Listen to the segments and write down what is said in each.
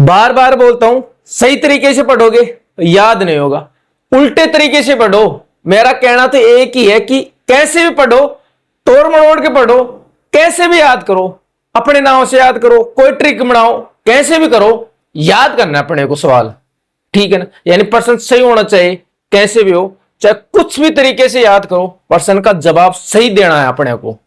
बार बार बोलता हूं, सही तरीके से पढ़ोगे याद नहीं होगा, उल्टे तरीके से पढ़ो। मेरा कहना तो एक ही है कि कैसे भी पढ़ो, तोड़ मरोड़ के पढ़ो, कैसे भी याद करो, अपने नाम से याद करो, कोई ट्रिक बनाओ, कैसे भी करो, याद करना है अपने को सवाल, ठीक है ना। यानी प्रश्न सही होना चाहिए, कैसे भी हो, चाहे कुछ भी तरीके से याद करो, प्रश्न का जवाब सही देना है अपने को।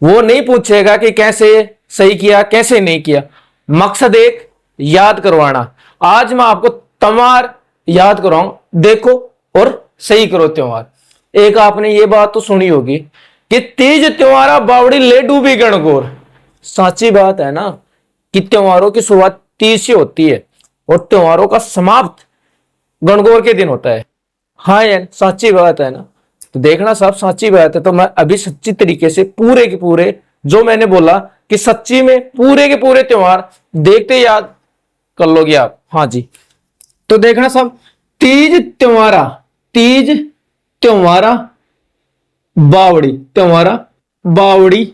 वो नहीं पूछेगा कि कैसे सही किया कैसे नहीं किया, मकसद एक याद करवाना। आज मैं आपको त्योहार याद करवाऊं, देखो और सही करो त्योहार। एक आपने ये बात तो सुनी होगी कि तीज त्योहारा बावड़ी ले डूबी गणगौर। सच्ची बात है ना कि त्योहारों की शुरुआत तीज से होती है और त्योहारों का समाप्त गणगौर के दिन होता है। हाँ यार सच्ची बात है ना, तो देखना सब सच्ची बात है। तो मैं अभी सच्ची तरीके से पूरे के पूरे जो मैंने बोला कि सच्ची में पूरे के पूरे त्योहार देखते याद कर लोगे आप। हाँ जी, तो देखना सब, तीज त्योहारा, तीज त्योहारा बावड़ी, त्योहारा बावड़ी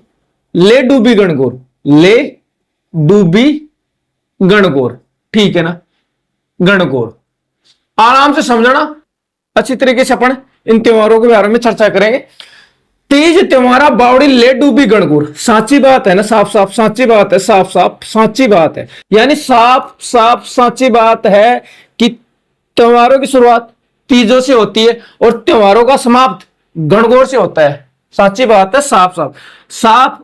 ले डूबी गणगौर, ले डूबी गणगौर, ठीक है ना। गणगौर आराम से समझना, अच्छी तरीके से अपन इन त्योहारों के बारे में चर्चा करेंगे। तीज त्योहारा बावड़ी ले डूबी गणगौर, साची बात है ना, साफ साफ साची बात है, साफ साफ साची बात है। यानी साफ साफ साची बात है कि त्योहारों की शुरुआत तीजों से होती है और त्योहारों का समाप्त गणगौर से होता है। साची बात है, साफ साफ। साफ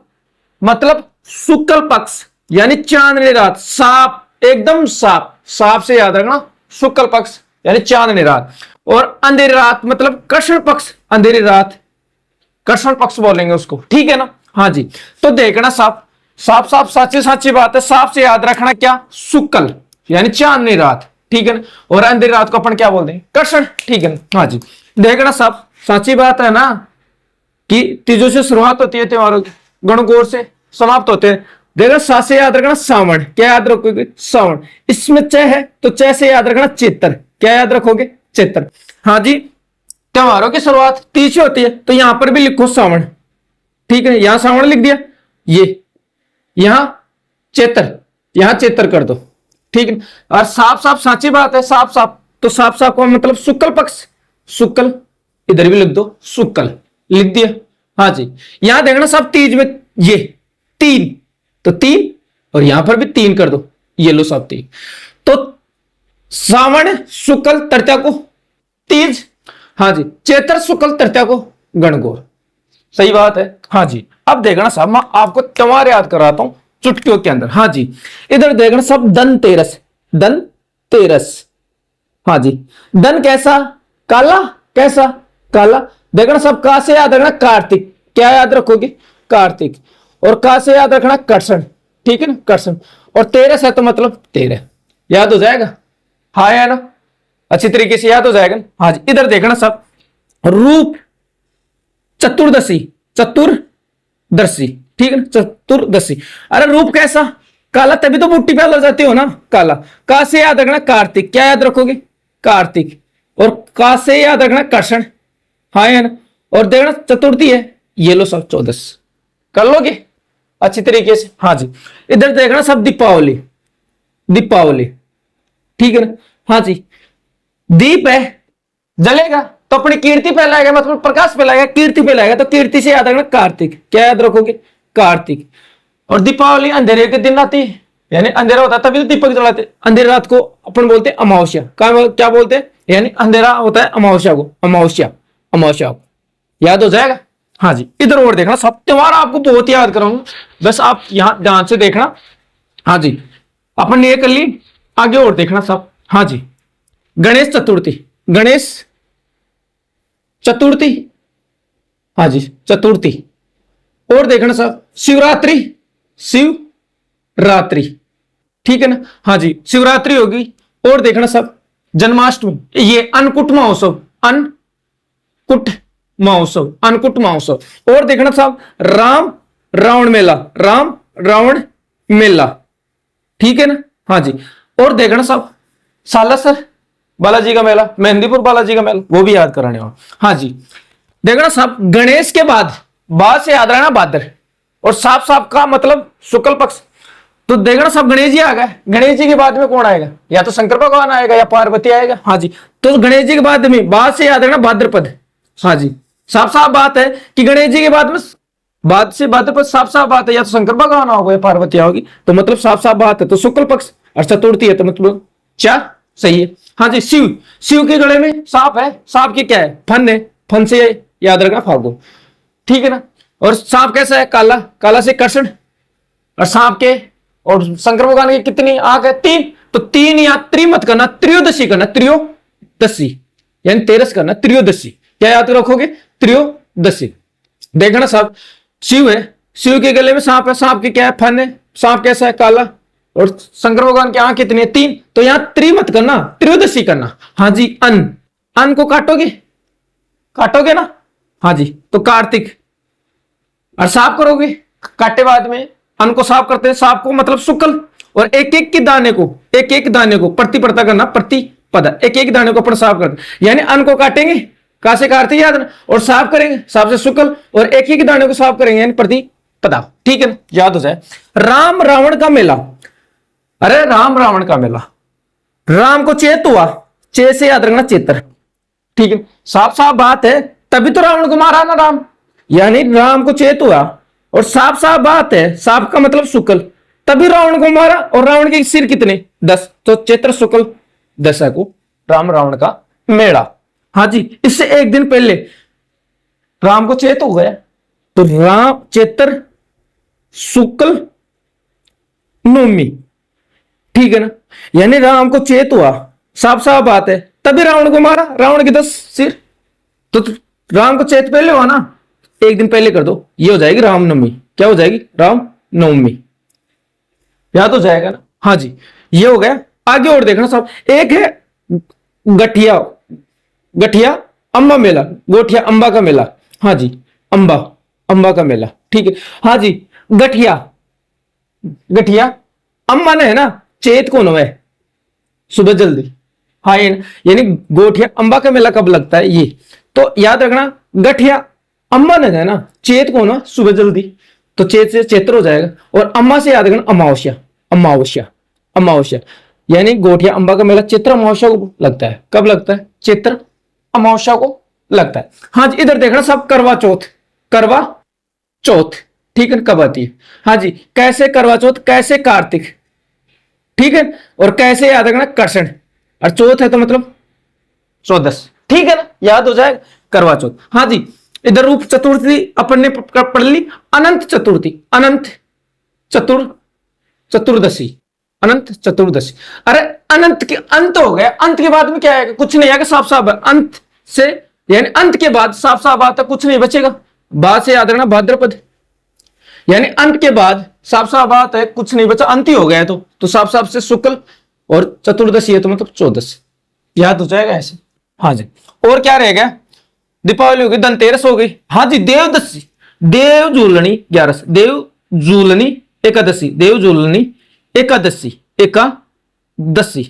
मतलब शुक्ल पक्ष यानी चांदनी रात, साफ एकदम साफ, साफ से याद रखना, शुक्ल पक्ष यानी चांदनी रात। और अंधेरी रात मतलब कृष्ण पक्ष, अंधेरी रात कृष्ण पक्ष बोलेंगे उसको, ठीक है ना। हाँ जी, तो देखना साफ साफ साफ साची साची बात है, साफ से याद रखना क्या, शुक्ल यानी चांदनी रात, ठीक है ना। और अंधेरी रात को अपन क्या बोलते हैं, कृष्ण, ठीक है ना। हाँ जी, देखना साफ साची बात है ना कि तीजों से शुरुआत होती है त्योहारों की, गणगौर से समाप्त होते हैं। देखना सात से याद रखना सावन, क्या याद रखोगे, सावन। इसमें चय है तो चय से याद रखना चेतर, क्या याद रखोगे, चेतर। हाँ जी, त्योहारों की शुरुआत तीज से होती है तो यहां पर भी लिखो सावन, ठीक है। यहां सावन लिख दिया, ये यहां चेतर, यहां चेतर कर दो, ठीक है। और साफ साफ साची बात है, साफ साफ, तो साफ साफ का मतलब शुक्ल पक्ष, शुक्ल इधर भी लिख दो, शुक्ल लिख दिया। हाँ जी, यहां देखना सब तीज में ये तीन, तो तीन और यहां पर भी तीन कर दो, ये लो सब तीन। तो सावन शुक्ल तृतीया को तीज, हाँ जी, चैत्र शुक्ल तृतीया को गणगौर, सही बात है। हाँ जी, अब देखना साहब मैं आपको त्योहार याद कराता हूं चुटकियों के अंदर। हाँ जी, इधर देखना सब धनतेरस, धनतेरस, हाँ जी, धन कैसा, काला, कैसा, काला। देखना सब का से याद रखना कार्तिक, क्या याद रखोगे, कार्तिक। और का से याद रखना कृष्ण, ठीक है ना, कृष्ण। और तेरस है तो मतलब तेरह, याद हो जाएगा। हाँ है ना, अच्छी तरीके से याद हो जाएगा। हाँ जी, इधर देखना सब, रूप चतुर्दशी, चतुर्दशी, ठीक है ना, चतुर्दशी। अरे रूप कैसा, काला, तभी तो मुट्ठी पे लग जाती हो ना, काला। का से याद रखना कार्तिक, क्या याद रखोगे, कार्तिक। और का से याद रखना कृष्ण, हाँ है ना। और देखना चतुर्थी है, ये लो सब 14 कर लोगे अच्छी तरीके से। हाँ जी, इधर देखना सब दीपावली, दीपावली, ठीक है ना। हाँ जी, दीप है जलेगा तो अपनी कीर्ति फैलाएगा, मतलब प्रकाश फैलाएगा, कीर्ति फैलाएगा, तो कीर्ति से याद रखना कार्तिक, क्या याद रखोगे, कार्तिक। और दीपावली अंधेरे के दिन आती है, यानी अंधेरा होता है तभी तो दीपक जलाते। अंधेरी रात को अपन बोलते हैं अमावस्या, क्या बोलते हैं, यानी अंधेरा होता है अमावस्या को, अमावस्या, अमावस्या को, याद हो जाएगा। हाँ जी, इधर और देखना सब त्योहार आपको बहुत याद कराऊंगा, बस आप यहां ध्यान से देखना। हाँ जी, अपन ने ये कर ली, आगे और देखना सब। हाँ जी, गणेश चतुर्थी, गणेश चतुर्थी, हाँ जी, चतुर्थी। और देखना सब शिवरात्रि, शिवरात्रि, ठीक है ना। हाँ जी, शिवरात्रि होगी। और देखना सब जन्माष्टमी, ये अन्नकूट महोत्सव, अन्नकूट महोत्सव, अन्नकूट महोत्सव। और देखना साहब राम रावण मेला, राम रावण मेला, ठीक है ना। हाँ जी, और देखना साहब सालासर बालाजी का मेला, मेहंदीपुर बालाजी का मेला, वो भी याद कराने वाला। हाँ जी, देखना साहब गणेश के बाद, बाद से याद रहना भाद्र, और साफ साफ का मतलब शुक्ल पक्ष, तो देखना सब गणेश जी आ गए। गणेश जी के बाद में कौन आएगा? या तो शंकर भगवान आएगा या पार्वती आएगा। हाँ जी, तो गणेश जी के बाद में बाद से याद रखना भाद्रपद। हाँ जी, साफ साफ बात है कि गणेश जी के बाद में बाद से भाद्रपद, साफ साफ बात है, या तो शंकर भगवान आओगे या पार्वती आओगी, तो मतलब साफ साफ बात है। तो शुक्ल पक्ष और चतुर्थी है, तो मतलब 4 सही है। हाँ जी, शिव, शिव के गले में सांप है। सांप की क्या है? फन है। फन से याद रखना फागो, ठीक है ना। और सांप कैसा है? काला, काला से कृष्ण। और सांप के और शंकर भगवान की कितनी आंख है? 3। तो 3 या त्रि मत करना, त्रयोदशी करना, त्रयोदशी यानी 13 करना, त्रयोदशी। क्या याद रखोगे? त्रयोदशी। देखना सब, शिव है, शिव के गले में सांप है। सांप की क्या है? फन है। सांप कैसा है? काला। और शंकर भगवान की आंख कितनी है? 3। तो यहां त्रि मत करना, त्रयोदशी करना। हाँ जी, अन को काटोगे, काटोगे ना। हाँ जी, तो कार्तिक। और साफ करोगे, काटे बाद में अन्न को साफ करते हैं। साफ को मतलब शुक्ल। और एक एक के दाने को, एक एक दाने को प्रतिपदा करना, प्रतिपदा, एक एक दाने को अपन साफ करते हैं। यानी अन्न को काटेंगे, कहां से काटते याद ना, और साफ करेंगे, साफ से शुक्ल, और एक एक दाने को साफ करेंगे, यानी प्रतिपदा, ठीक है ना, याद हो जाए। राम रावण का मेला। अरे राम रावण का मेला, राम को चेत हुआ, चे से याद रखना चेतर, ठीक है। साफ साफ बात है, तभी तो रावण को मारा ना राम, यानी राम को चेत हुआ। और साफ साफ बात है, साफ का मतलब शुक्ल, तभी रावण को मारा। और रावण के सिर कितने? 10। तो चैत्र शुक्ल दशा को राम रावण का मेला। हाँ जी, इससे एक दिन पहले राम को चेत हो गया, तो राम चैत्र शुक्ल नवमी, ठीक है ना, यानी राम को चेत हुआ, साफ साफ बात है, तभी रावण को मारा। रावण के 10 सिर, तो राम को चेत पहले हुआ ना, एक दिन पहले कर दो, ये हो जाएगी रामनवमी। क्या हो जाएगी? रामनवमी, याद हो जाएगा ना। हाँ जी, ये हो गया। आगे और देखना सब, एक है गठिया, गठिया अंबा मेला, गोठिया अंबा का मेला। हाँ जी, अंबा, अंबा का मेला, ठीक है। हाँ जी, गठिया, गठिया अम्मा ने है ना, चेत कौन है? सुबह जल्दी। हाँ, यानी गोठिया अंबा का मेला कब लगता है? ये तो याद रखना, गठिया अम्मा ने है ना, चेत कौन है? सुबह जल्दी, तो चेत से चैत्र हो जाएगा। और अम्मा से याद रखना अमावस्या, अमावस्या, अमावस्या, यानी गोठिया अंबा का मेला चैत्र अमावस्या को लगता है। कब लगता है? चैत्र अमावस्या को लगता है। हाँ जी, इधर देखना सब, करवा चौथ, करवा चौथ, ठीक है, कब आती है? हाँ जी, कैसे करवा चौथ, कैसे कार्तिक, ठीक है। और कैसे याद रखना? कृष्ण। और चौथ है तो मतलब 14, ठीक है ना, याद हो जाएगा करवा चौथ। हाँ जी, इधर रूप चतुर्थी अपन ने पढ़ ली, अनंत चतुर्थी, अनंत चतुर्दशी, अनंत चतुर्दशी। अरे अनंत के अंत हो गया, अंत के बाद में क्या आएगा? कुछ नहीं आएगा, साफ साफ अंत से, यानी अंत के बाद साफ साफ बात है, कुछ नहीं बचेगा। बाद से याद रखना भाद्रपद, यानी अंत के बाद साफ साफ बात है, कुछ नहीं बचा, अंत ही हो गया। तो साफ साफ से शुक्ल, और चतुर्दशी है तो मतलब 14, याद हो जाएगा ऐसे। हाँ जी, और क्या रहेगा? दीपावली हो गई, धनतेरस हो गई। हाँ जी, देवदशी, देव झूलनी 11, देव झूलनी एकादशी, देव झूलनी एकादशी, एकादशी,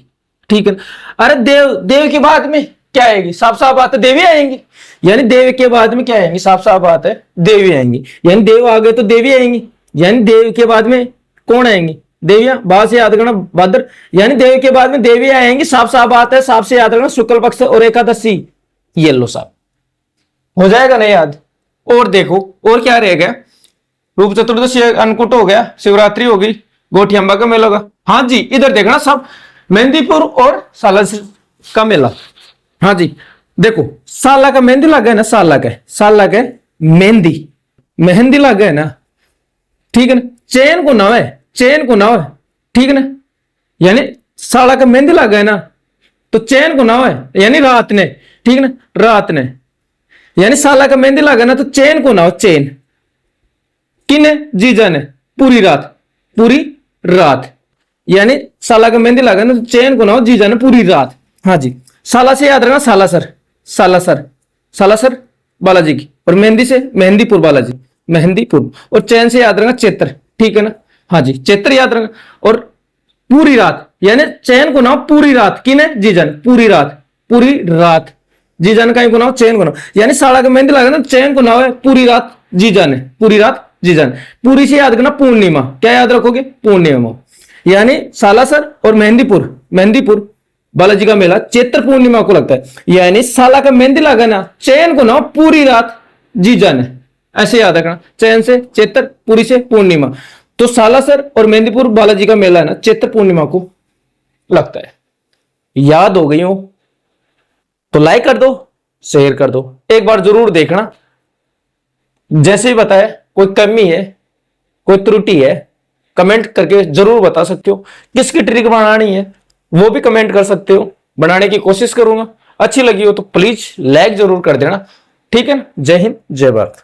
ठीक है। अरे देव, देव के बाद में क्या आएगी? साफ साफ बात है, देवी आएंगी, यानी देव के बाद में क्या आएंगी? साफ साफ बात है, देवी आएंगी, यानी देव आ गए तो देवी आएंगी, यानी देव के बाद में कौन आएंगी? देवियां। बाद से याद करना भाद्र, यानी देव के बाद में देवी आएंगी, साफ साफ बात है, साफ से याद रखना शुक्ल पक्ष और एकादशी, ये लो साहब, हो जाएगा ना याद। और देखो, और क्या रहेगा? रूप चतुर्दशी अन्नकूट हो गया, शिवरात्रि होगी, गोठी अंबा का मेला होगा। हाँ जी, इधर देखना सब, मेहंदीपुर और सालासर का मेला। हाँ जी, देखो साला का मेहंदी लगा है ना, साला का मेहंदी, मेहंदी लगा है ना, ठीक है ना। चैन को नाव है, चैन को नाव है, ठीक है ना, यानी साला का मेहंदी लगा है ना, तो चैन को नाव है, यानी रात ने, ठीक है ना, रात ने, यानी साला का मेहंदी लगा ना, तो चैन को नाव, चैन किने? जीजा ने, पूरी रात, पूरी रात, यानी साला का मेहंदी लगा ना, तो चैन को नाव, जीजा ने, पूरी रात। हाँ जी, साला से याद रखना सालासर, सालासर, सालासर बालाजी की, और मेहंदी से मेहंदीपुर बालाजी, मेहंदीपुर, और चैन से याद रखना चैत्र, ठीक है ना। हाँ जी, चैत्र याद रखना, और पूरी रात, यानी चैन को नाव पूरी रात, किने? जीजन, पूरी रात, पूरी रात, जीजन का को नाव, चैन को नाव, यानी साला का मेहंदी लगा ना, चैन को नाव है, पूरी रात जीजन है, पूरी रात जीजन। पूरी से याद करना पूर्णिमा, क्या याद रखोगे? पूर्णिमा, यानी सालासर और मेहंदीपुर बालाजी का मेला चैत्र पूर्णिमा को लगता है। यानी साला का मेहंदी लगा ना, चैन को ना पूरी रात जी जाने, ऐसे याद रखना। चैन से चैत्र, पूरी से पूर्णिमा। तो सालासर और मेहंदीपुर बालाजी का मेला है ना, चैत्र पूर्णिमा को लगता है। याद हो गई हो तो लाइक कर दो, शेयर कर दो, एक बार जरूर देखना। जैसे ही बताया, कोई कमी है, कोई त्रुटि है, कमेंट करके जरूर बता सकते हो। किसकी ट्रिक बनानी है वो भी कमेंट कर सकते हो, बनाने की कोशिश करूंगा। अच्छी लगी हो तो प्लीज लाइक जरूर कर देना। ठीक है ना। जय हिंद, जय भारत।